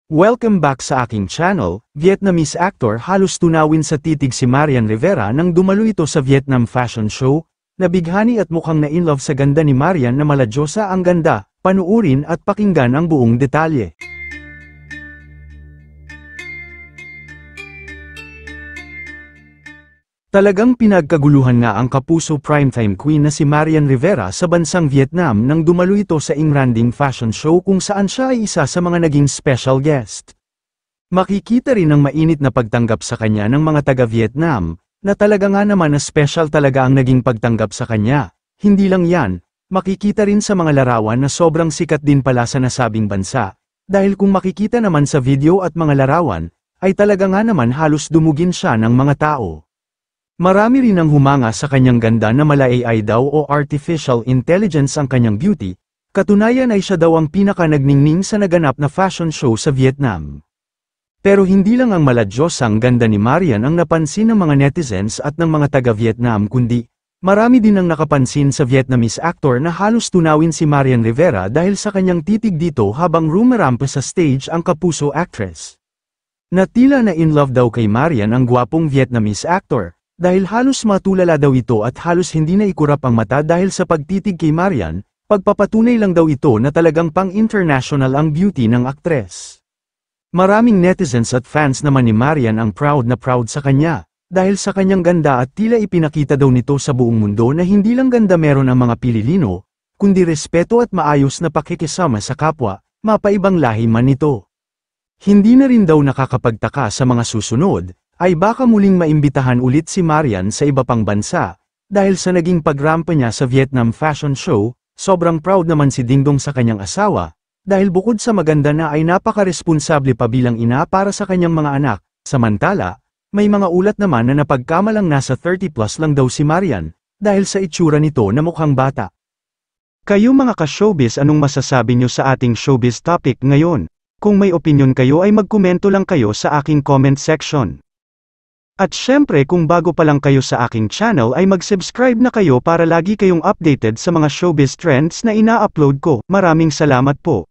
Welcome back sa aking channel. Vietnamese actor halos tunawin sa titig si Marian Rivera nang dumalo ito sa Vietnam Fashion Show. Nabighani at mukhang na-inlove sa ganda ni Marian na maladyosa ang ganda. Panuurin at pakinggan ang buong detalye. Talagang pinagkaguluhan nga ang kapuso primetime queen na si Marian Rivera sa bansang Vietnam nang dumalo ito sa Ingranding Fashion Show kung saan siya ay isa sa mga naging special guest. Makikita rin ang mainit na pagtanggap sa kanya ng mga taga-Vietnam, na talaga nga naman na special talaga ang naging pagtanggap sa kanya. Hindi lang yan, makikita rin sa mga larawan na sobrang sikat din pala sa nasabing bansa, dahil kung makikita naman sa video at mga larawan, ay talaga nga naman halos dumugin siya ng mga tao. Marami rin ang humanga sa kanyang ganda na mala AI daw o artificial intelligence ang kanyang beauty, katunayan ay siya daw ang pinaka-nagningning sa naganap na fashion show sa Vietnam. Pero hindi lang ang maladyosang ganda ni Marian ang napansin ng mga netizens at ng mga taga-Vietnam kundi, marami din ang nakapansin sa Vietnamese actor na halos tunawin si Marian Rivera dahil sa kanyang titig dito habang rumarampa sa stage ang kapuso actress. Natila na in love daw kay Marian ang gwapong Vietnamese actor. Dahil halos matulala daw ito at halos hindi na ikurap ang mata dahil sa pagtitig kay Marian, pagpapatunay lang daw ito na talagang pang-international ang beauty ng aktres. Maraming netizens at fans naman ni Marian ang proud na proud sa kanya, dahil sa kanyang ganda at tila ipinakita daw nito sa buong mundo na hindi lang ganda meron ang mga Pilipino, kundi respeto at maayos na pakikisama sa kapwa, mapaibang lahi man nito. Hindi na rin daw nakakapagtaka sa mga susunod, ay baka muling maimbitahan ulit si Marian sa iba pang bansa, dahil sa naging pagrampa niya sa Vietnam Fashion Show, sobrang proud naman si Dingdong sa kanyang asawa, dahil bukod sa maganda na ay napaka-responsable pa bilang ina para sa kanyang mga anak, samantala, may mga ulat naman na napagkamalang nasa 30 plus lang daw si Marian, dahil sa itsura nito na mukhang bata. Kayo mga ka-showbiz, anong masasabi nyo sa ating showbiz topic ngayon? Kung may opinion kayo ay magkomento lang kayo sa aking comment section. At syempre kung bago pa lang kayo sa aking channel ay mag-subscribe na kayo para lagi kayong updated sa mga showbiz trends na ina-upload ko. Maraming salamat po.